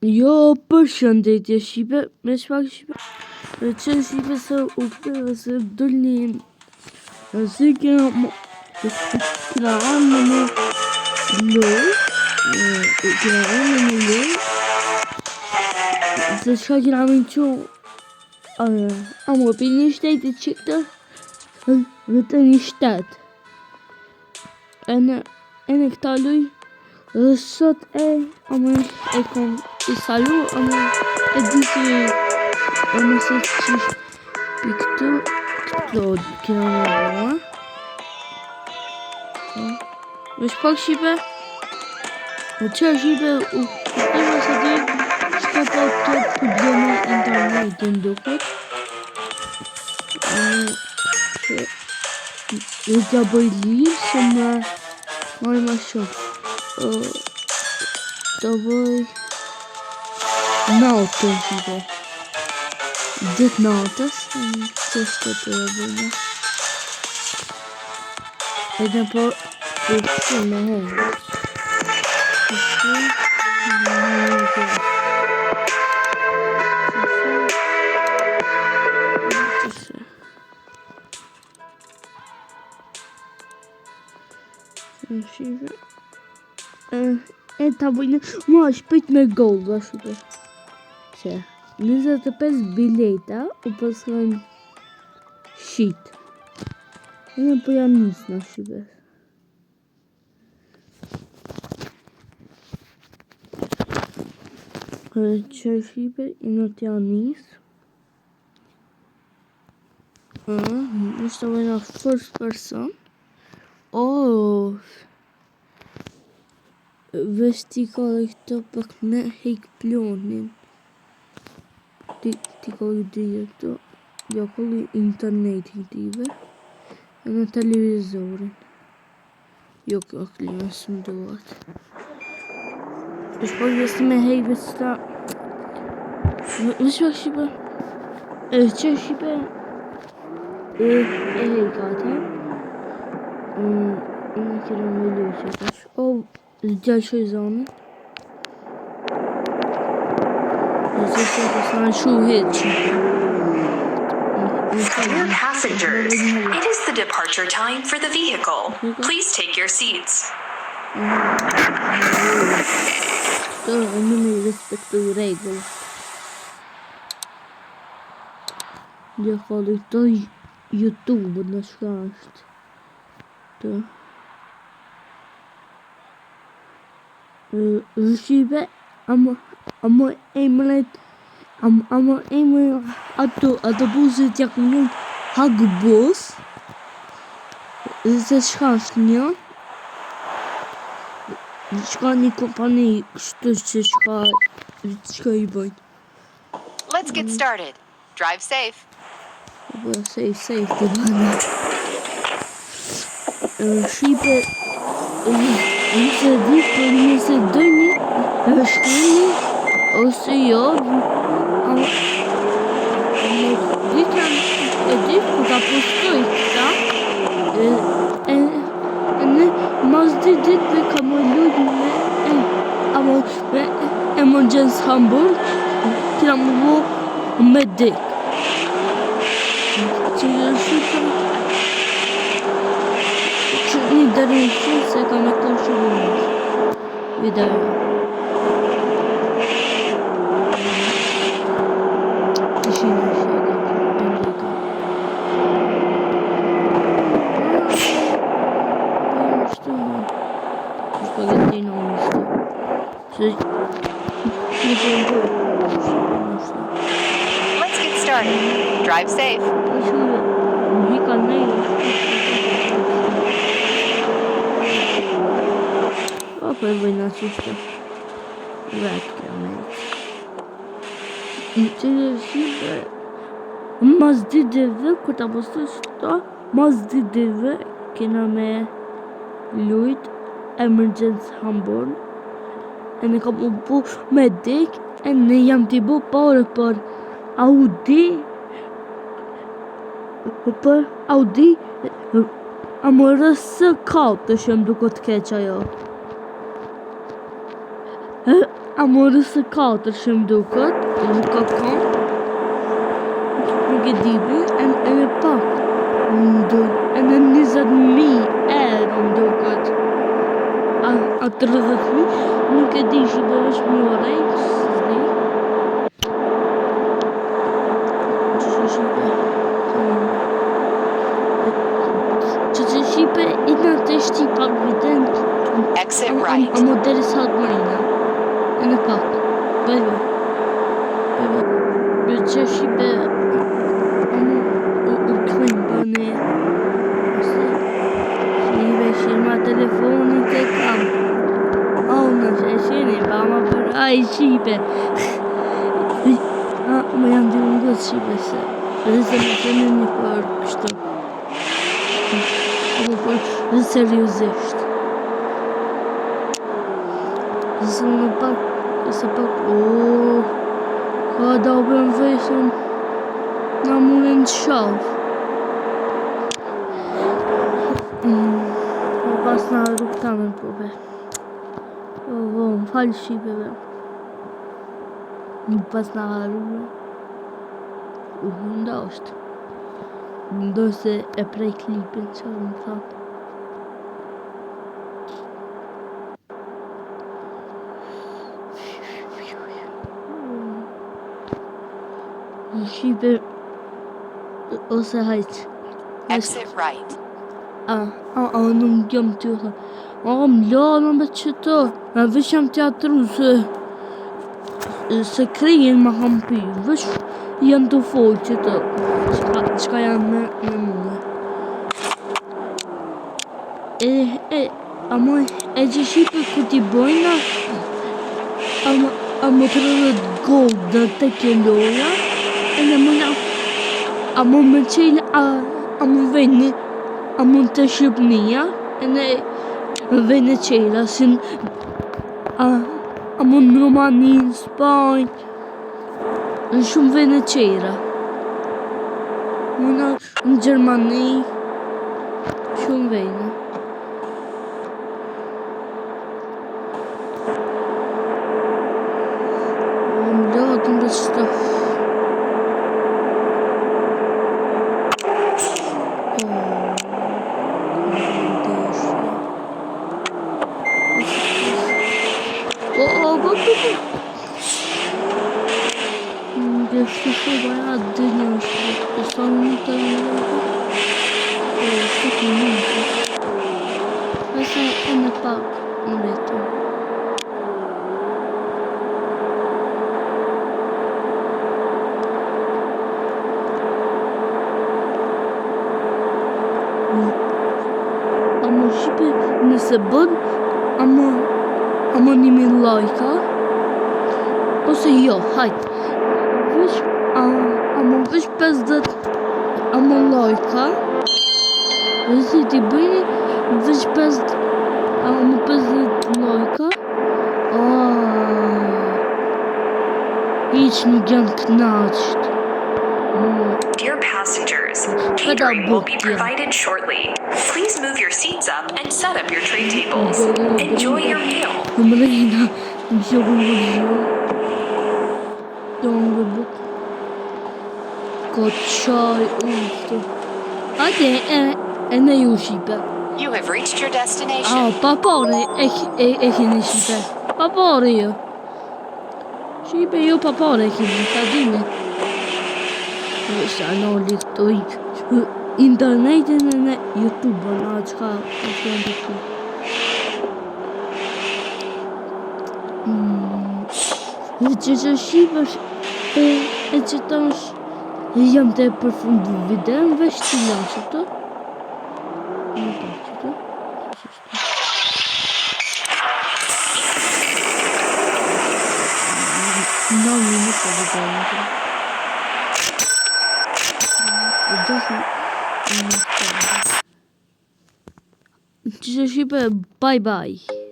Jo, përshëndetje Shqipe, me shpak Shqipe. Që Shqipe se u këtëve se dëllin. Se kena anë në loj. Kena anë në loj. Se shka kena me që amo për një shtetit që këtë vëtë një shtet. E në këta loj. Dhe sot e kom I salu, e di si nëse qish për këtu kena me bëma. Vesh pak Shqipe, që Shqipe u këtëve se di shka pa të probleme internetin duket. Dhe t'ja bëj lirë se më marrë ma shumë. Të bëj natën Shqipe. Ditë natës, që shtë të bëjnë. Edhe po të me hejnë. Shqipe. E ta bëjnë ma shpejt me gol dhe Shqipe. Që 25 bileta u pësën shqit. E në po janë njësë në Shqipe. Që Shqipe i në të janë njësë. Nështë të bëjnë first person. Vesti ka dhe këto pak me hejk plonin. Ti ka dhe dhije këto. Ja ka dhe internetin tive. E në televizorin. Jo kjo klima së më duat. Shpoj vesti me hejk vesta. Vështë pak Shqipe. Që Shqipe. E hejk ata. Në kira me luqe tash. Gjallë shoj zonën. Dear passengers, it is the departure time for the vehicle. Please take your seats. Në me respektu regull. Dhe falë të YouTube në shka është. Të Shqipe, amo emret ato buzit jak njën hagë bus. Se shka është një. Shka një kompani kështu që shka I bëjnë. Let's get started. Drive safe. Safe të bëjnë. Shqipe, nëse dëni, shkrini, ose jo, e di ku ta postoj këta, në mas ditë ka më lujt me Emergency Hamburg, kina më bo me dik. Që Shqipe, një dërë në shumë se ka me të shumë në video. Ishin në shqega, pëndika. Shtu në shpagetina në shtu. Let's get started. Drive safe. Hika nejë. Po e bëjnë qështë vetë kjo me që Shqipe mas ditëve kur ta postoj shto mas ditëve kena me lujt Emergency Hamburg e ne kam u bu me dik e ne jam t'i bu pare për Audi a më rësë kaut të shumë duko t'keq ajo. A morë së 4 që më duket, nuk ka kom. Nuk e dibi, e në pak. E në 20.000 euro më duket. A 30.000, nuk e di që dhe është më orejt, s'di. Që Shqipe, i në të Shqipa viten. Exit right. A modeli sa të marina. E në pak. Bëjve. Bë që Shqipe, u kërim bëne. Shqipe, shirma telefonit e kam. Në që e shini, ba ma për aj Shqipe. Më janë dy ngët Shqipe se. Dhe se më të në një për kështu. Apo për seriosisht. Se më pak, ka da bërën vejshën, na murin të shaf. Pas na rukëtamen po be. Më falë Shqipeve. Pas na harume. Nda është. Ndo se e prej klipin që më thakë. Shqipe ose hajtë. Exit right. Nuk jam të thë. Më lërë me qëto. Në vësh jam teatru se krijen më kam pi. Vësh janë të folë qëto. Qka janë me mua. Amo e që Shqipe ku t'i bojna. Amo të rrët gold dhe të kelloja. Amo me qelë, amo vejnë, amo të Shqipnia, e ne vejnë qela, sin, amo në Romani, në Spanjë, në shumë vejnë qela. Në Gjermani, shumë vejnë. Më lëtën dhe qëtë. Jeszcze chyba ja dynię są te takie minki. Właśnie one pa mówię to. A musimy nie sebon, a mo nimi lajka. Ose jo, hajde. Amo vesh 50 amo lajka. Vësi t'i bëjni vesh 50 amo 50 lajka. Hiç nuk jam knaqt. Dear passengers, catering will be provided shortly. Please move your seats up and set up your tray tables. Enjoy your meal. Mërejna, më shohën vëllë. Dongë buk. Ka qaj uftë. Ate e ne ju Shqipe. You have reached your destination. Papare e keni Shqipe. Papare jo. Shqipe jo papare e keni, ta dini. Sa në liktoj internetin e në YouTube-ën, qka është janë të të. Që Shqipe e që ta është jam të përfundu videon, veç të lanë që të. Në ta që të. Në në të videon të. Që Shqipe, bye bye.